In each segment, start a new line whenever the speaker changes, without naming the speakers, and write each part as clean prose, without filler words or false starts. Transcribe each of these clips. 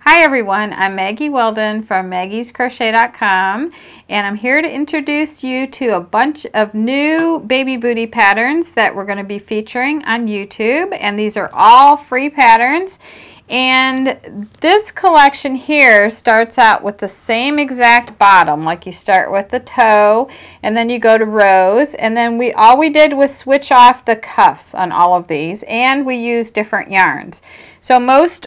Hi everyone, I'm Maggie Weldon from maggiescrochet.com, and I'm here to introduce you to a bunch of new baby booty patterns that we're going to be featuring on YouTube, and these are all free patterns. And this collection here starts out with the same exact bottom, like you start with the toe and then you go to rows, and then all we did was switch off the cuffs on all of these, and we used different yarns. So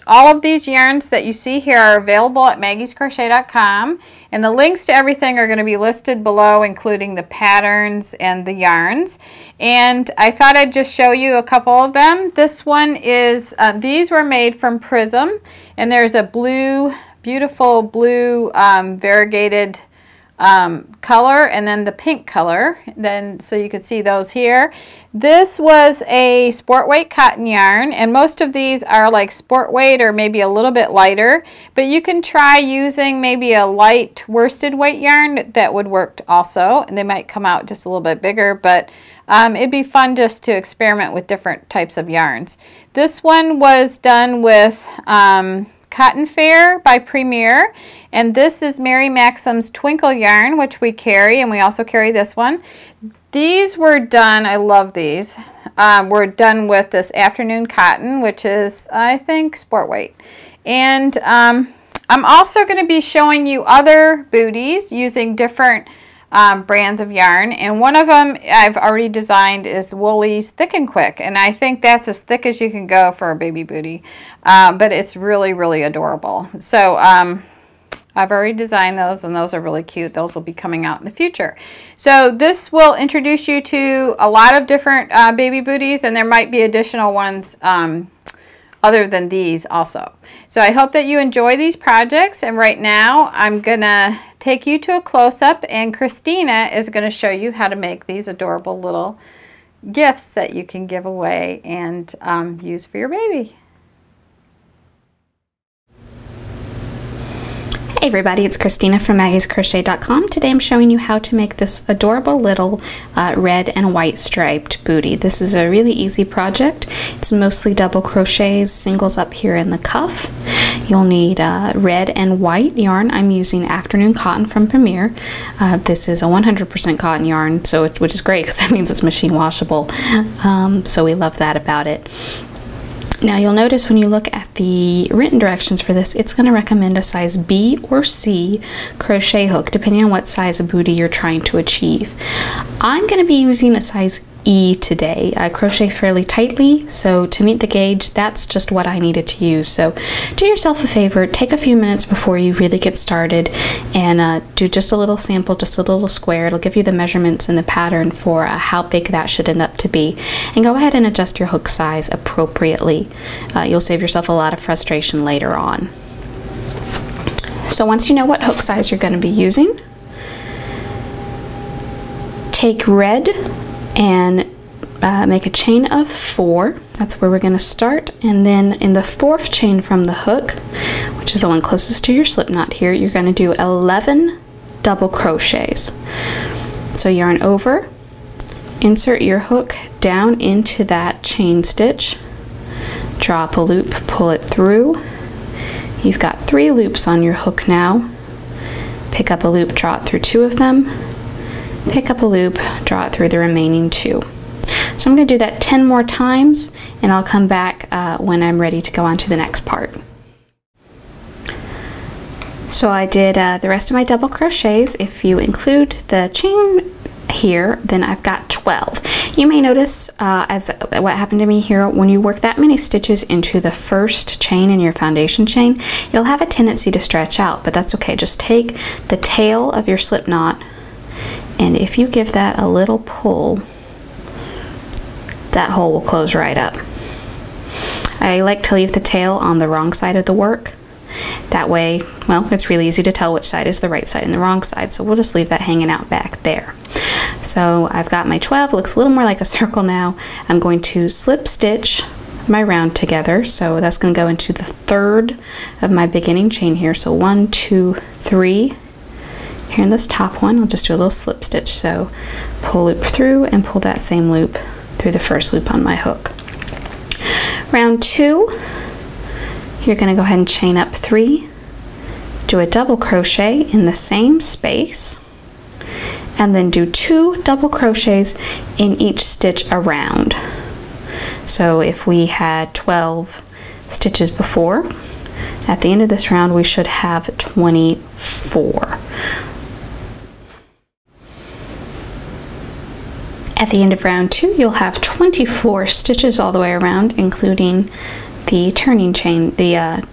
all of these yarns that you see here are available at maggiescrochet.com, and the links to everything are going to be listed below, including the patterns and the yarns. And I thought I'd just show you a couple of them. This one is, these were made from Prism, and there's a blue, beautiful blue variegated color, and then the pink color, so you could see those here. This was a sport weight cotton yarn, and most of these are like sport weight or maybe a little bit lighter, but you can try using maybe a light worsted weight yarn. That would work also, and they might come out just a little bit bigger, but it'd be fun just to experiment with different types of yarns. This one was done with Cotton Fair by Premier, and this is Mary Maxim's Twinkle yarn, which we carry, and we also carry this one. These were done, I love these, were done with this Afternoon Cotton, which is, I think, sport weight. And I'm also going to be showing you other booties using different brands of yarn, and one of them I've already designed is Woolly's Thick and Quick, and I think that's as thick as you can go for a baby booty, but it's really, really adorable. So I've already designed those, and those are really cute. Those will be coming out in the future. So this will introduce you to a lot of different baby booties, and there might be additional ones other than these also. So I hope that you enjoy these projects, and right now I'm gonna take you to a close-up, and Christina is going to show you how to make these adorable little gifts that you can give away and use for your baby.
Hey everybody, it's Christina from maggiescrochet.com. Today I'm showing you how to make this adorable little red and white striped booty. This is a really easy project. It's mostly double crochets, singles up here in the cuff. You'll need red and white yarn. I'm using Afternoon Cotton from Premier. This is a 100% cotton yarn, which is great because that means it's machine washable. So we love that about it. Now you'll notice when you look at the written directions for this, it's going to recommend a size B or C crochet hook, depending on what size of booty you're trying to achieve. I'm going to be using a size E today. I crochet fairly tightly, so to meet the gauge, that's just what I needed to use. So do yourself a favor, take a few minutes before you really get started, and do just a little sample, just a little square. It'll give you the measurements and the pattern for how big that should end up to be, and go ahead and adjust your hook size appropriately. You'll save yourself a lot of frustration later on. So once you know what hook size you're going to be using, take red and make a chain of 4. That's where we're going to start, and then in the 4th chain from the hook, which is the one closest to your slip knot here, you're going to do 11 double crochets. So yarn over, insert your hook down into that chain stitch, drop a loop, pull it through. You've got 3 loops on your hook now. Pick up a loop, draw it through 2 of them. Pick up a loop, draw it through the remaining 2. So I'm going to do that 10 more times, and I'll come back when I'm ready to go on to the next part. So I did the rest of my double crochets. If you include the chain here, then I've got 12. You may notice as what happened to me here, when you work that many stitches into the first chain in your foundation chain, you'll have a tendency to stretch out, but that's okay. Just take the tail of your slip knot, and if you give that a little pull, that hole will close right up. I like to leave the tail on the wrong side of the work. That way, well, it's really easy to tell which side is the right side and the wrong side, so we'll just leave that hanging out back there. So I've got my 12, it looks a little more like a circle now. I'm going to slip stitch my round together, so that's going to go into the 3rd of my beginning chain here. So 1, 2, 3. Here in this top one, I'll just do a little slip stitch. So pull loop through and pull that same loop through the first loop on my hook. Round 2, you're going to go ahead and chain up 3, do a double crochet in the same space, and then do 2 double crochets in each stitch around. So if we had 12 stitches before, at the end of this round we should have 24. At the end of round 2, you'll have 24 stitches all the way around, including the turning chain, the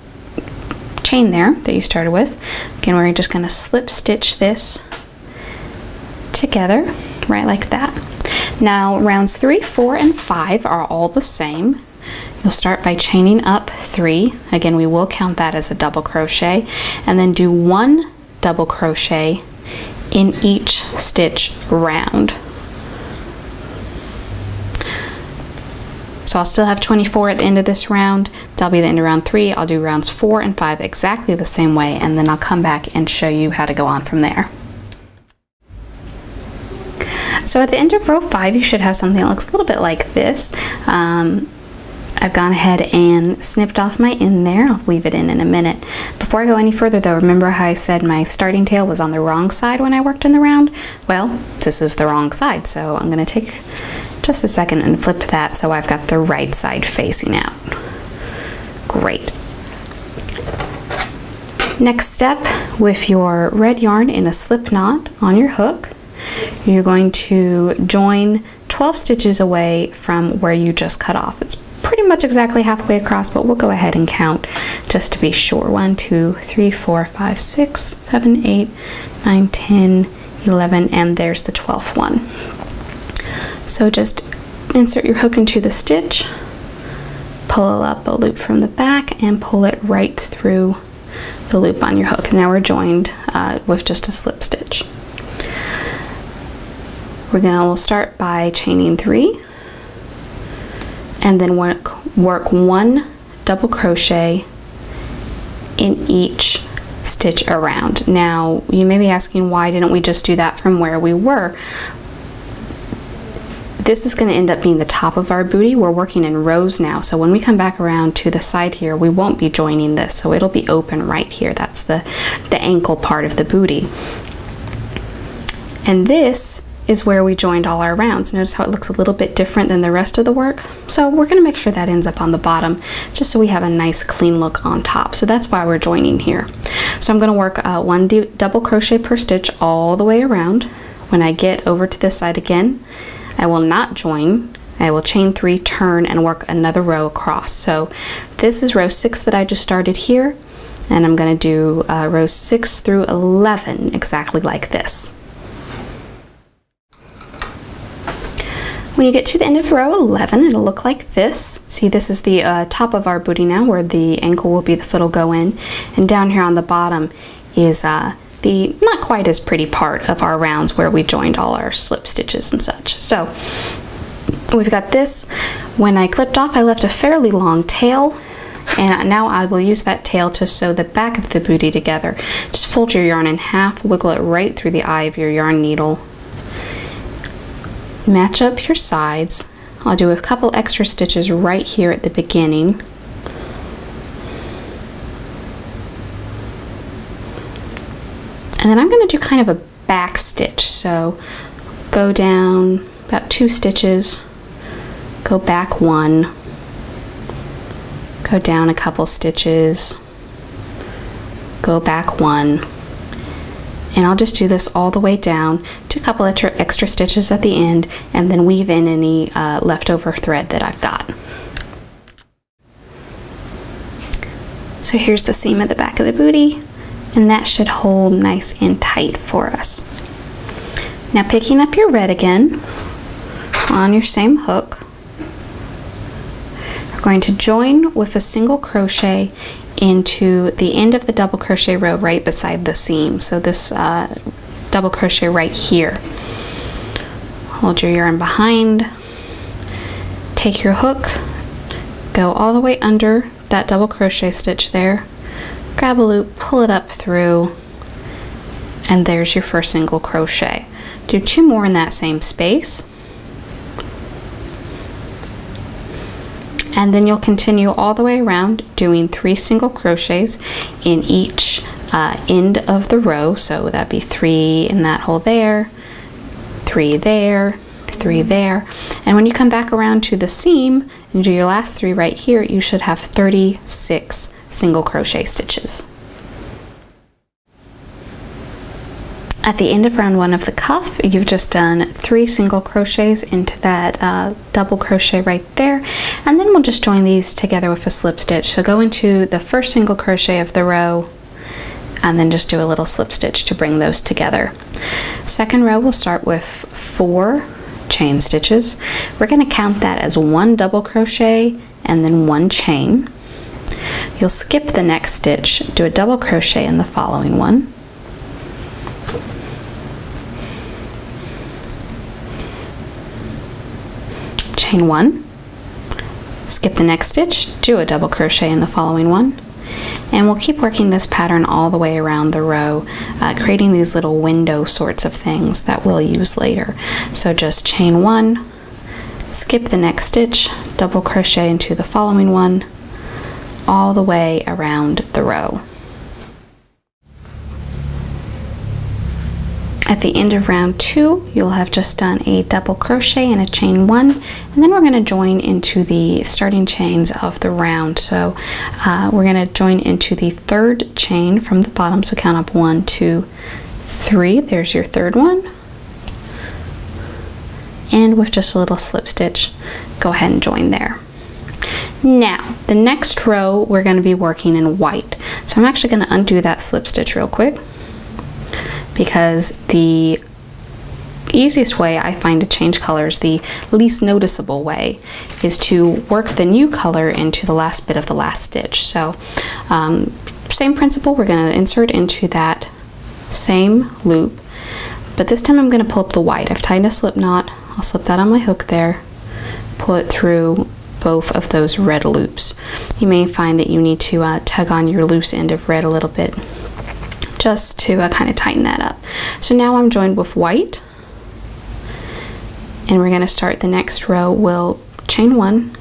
chain there that you started with. Again, we're just going to slip stitch this together, right like that. Now, rounds 3, 4, and 5 are all the same. You'll start by chaining up 3. Again, we will count that as a double crochet, and then do 1 double crochet in each stitch round. So I'll still have 24 at the end of this round. That'll be the end of round 3. I'll do rounds 4 and 5 exactly the same way, and then I'll come back and show you how to go on from there. So at the end of row 5, you should have something that looks a little bit like this. I've gone ahead and snipped off my end there. I'll weave it in a minute. Before I go any further though, remember how I said my starting tail was on the wrong side when I worked in the round? Well, this is the wrong side, so I'm going to take just a second and flip that so I've got the right side facing out. Great. Next step, with your red yarn in a slip knot on your hook, you're going to join 12 stitches away from where you just cut off. It's pretty much exactly halfway across, but we'll go ahead and count just to be sure. 1, 2, 3, 4, 5, 6, 7, 8, 9, 10, 11, and there's the 12th one. So just insert your hook into the stitch, pull up a loop from the back, and pull it right through the loop on your hook. Now we're joined with just a slip stitch. We'll start by chaining 3, and then work 1 double crochet in each stitch around. Now you may be asking, why didn't we just do that from where we were? This is going to end up being the top of our booty. We're working in rows now, so when we come back around to the side here, we won't be joining this, so it'll be open right here. That's the ankle part of the booty. And this is where we joined all our rounds. Notice how it looks a little bit different than the rest of the work? So we're going to make sure that ends up on the bottom, just so we have a nice clean look on top. So that's why we're joining here. So I'm going to work 1 double crochet per stitch all the way around. When I get over to this side again, I will not join. I will chain 3, turn, and work another row across. So this is row 6 that I just started here, and I'm going to do rows 6 through 11 exactly like this. When you get to the end of row 11, it'll look like this. See, this is the top of our booty now, where the ankle will be, the foot will go in, and down here on the bottom is the not quite as pretty part of our rounds where we joined all our slip stitches and such. So we've got this. When I clipped off, I left a fairly long tail, and now I will use that tail to sew the back of the booty together. Just fold your yarn in half, wiggle it right through the eye of your yarn needle. Match up your sides. I'll do a couple extra stitches right here at the beginning. And then I'm going to do kind of a back stitch. So go down about 2 stitches, go back 1, go down a couple stitches, go back 1. And I'll just do this all the way down to a couple extra stitches at the end, and then weave in any leftover thread that I've got. So here's the seam at the back of the booty, and that should hold nice and tight for us. Now picking up your red again on your same hook, we're going to join with a single crochet into the end of the double crochet row right beside the seam. So this double crochet right here. Hold your yarn behind, take your hook, go all the way under that double crochet stitch there, grab a loop, pull it up through, and there's your first single crochet. Do 2 more in that same space, And then you'll continue all the way around doing 3 single crochets in each end of the row. So that'd be 3 in that hole there, 3 there, 3 there. And when you come back around to the seam and do your last 3 right here, you should have 36 single crochet stitches. At the end of round 1 of the cuff, you've just done 3 single crochets into that double crochet right there, and then we'll just join these together with a slip stitch. So go into the first single crochet of the row and then just do a little slip stitch to bring those together. Second row, we'll start with 4 chain stitches. We're going to count that as 1 double crochet and then 1 chain. You'll skip the next stitch, do a double crochet in the following one, chain 1, skip the next stitch, do a double crochet in the following one, and we'll keep working this pattern all the way around the row, creating these little window sorts of things that we'll use later. So just chain 1, skip the next stitch, double crochet into the following one, all the way around the row. At the end of round 2, you'll have just done a double crochet and a chain 1, and then we're going to join into the starting chains of the round. So we're going to join into the 3rd chain from the bottom, so count up 1, 2, 3. There's your 3rd one. And with just a little slip stitch, go ahead and join there. Now, the next row we're going to be working in white. So I'm actually going to undo that slip stitch real quick, because the easiest way I find to change colors, the least noticeable way, is to work the new color into the last bit of the last stitch. So same principle, we're going to insert into that same loop, but this time I'm going to pull up the white. I've tied a slip knot, I'll slip that on my hook there, pull it through both of those red loops. You may find that you need to tug on your loose end of red a little bit, just to kind of tighten that up. So now I'm joined with white, and we're going to start the next row. We'll chain 1,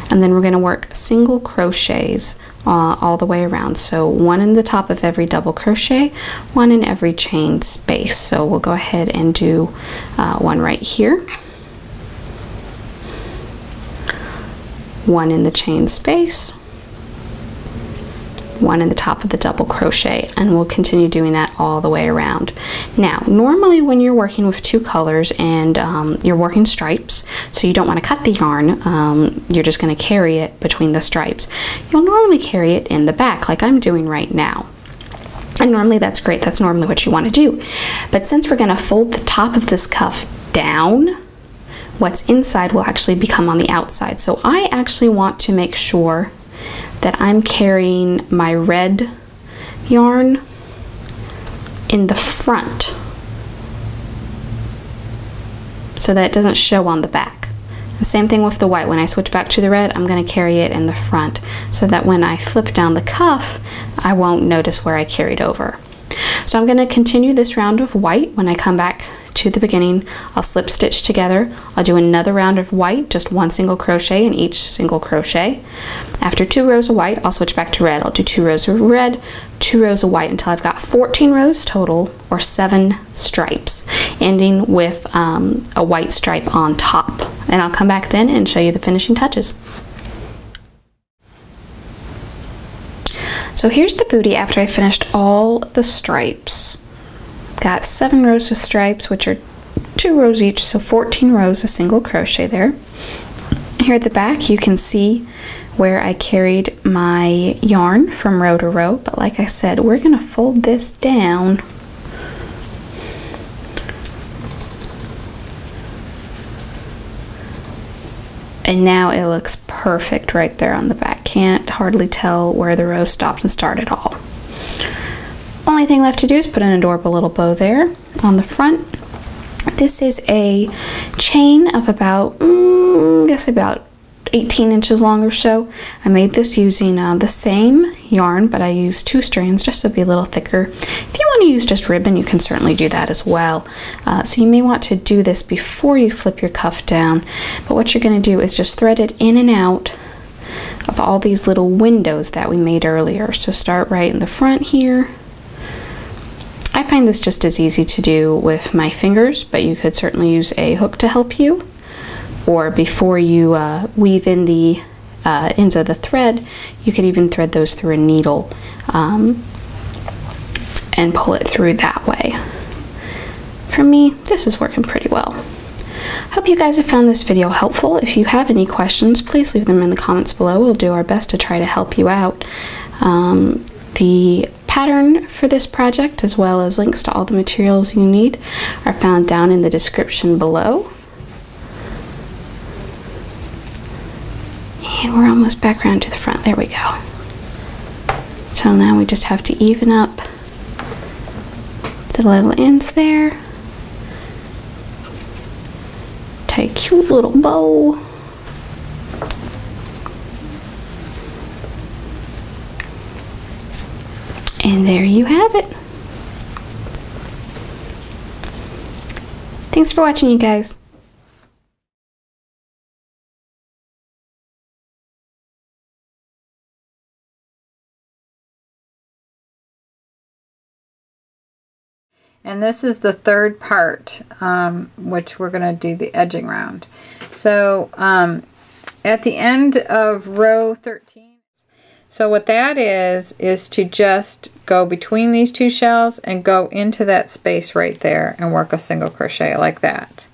and then we're going to work single crochets all the way around. So 1 in the top of every double crochet, 1 in every chain space. So we'll go ahead and do 1 right here, 1 in the chain space, 1 in the top of the double crochet, and we'll continue doing that all the way around. Now, normally when you're working with 2 colors and you're working stripes, so you don't want to cut the yarn, you're just going to carry it between the stripes. You'll normally carry it in the back like I'm doing right now. And normally that's great, that's normally what you want to do. But since we're going to fold the top of this cuff down, what's inside will actually become on the outside. So I actually want to make sure that I'm carrying my red yarn in the front so that it doesn't show on the back. The same thing with the white. When I switch back to the red, I'm going to carry it in the front so that when I flip down the cuff, I won't notice where I carried over. So I'm going to continue this round of white. When I come back to the beginning, I'll slip stitch together. I'll do another round of white, just 1 single crochet in each single crochet. After 2 rows of white, I'll switch back to red. I'll do 2 rows of red, 2 rows of white until I've got 14 rows total, or 7 stripes, ending with a white stripe on top. And I'll come back then and show you the finishing touches. So here's the booty after I finished all the stripes. Got 7 rows of stripes, which are 2 rows each, so 14 rows of single crochet there. Here at the back, you can see where I carried my yarn from row to row, but like I said, we're going to fold this down and now it looks perfect right there on the back. Can't hardly tell where the row stopped and started at all. Only thing left to do is put an adorable little bow there on the front. This is a chain of about, I guess about 18 inches long or so. I made this using the same yarn, but I used 2 strands just to be a little thicker. If you want to use just ribbon, you can certainly do that as well. So you may want to do this before you flip your cuff down, but what you're going to do is just thread it in and out of all these little windows that we made earlier. So start right in the front here. I find this just as easy to do with my fingers, but you could certainly use a hook to help you. Or before you weave in the ends of the thread, you could even thread those through a needle and pull it through that way. For me, this is working pretty well. Hope you guys have found this video helpful. If you have any questions, please leave them in the comments below. We'll do our best to try to help you out. The pattern for this project, as well as links to all the materials you need, are found down in the description below. And we're almost back around to the front. There we go. So now we just have to even up the little ends there. Tie a cute little bow. And there you have it. Thanks for watching, you guys.
And this is the third part, which we're going to do the edging round. So at the end of row 13, so what that is to just go between these 2 shells and go into that space right there and work a single crochet like that.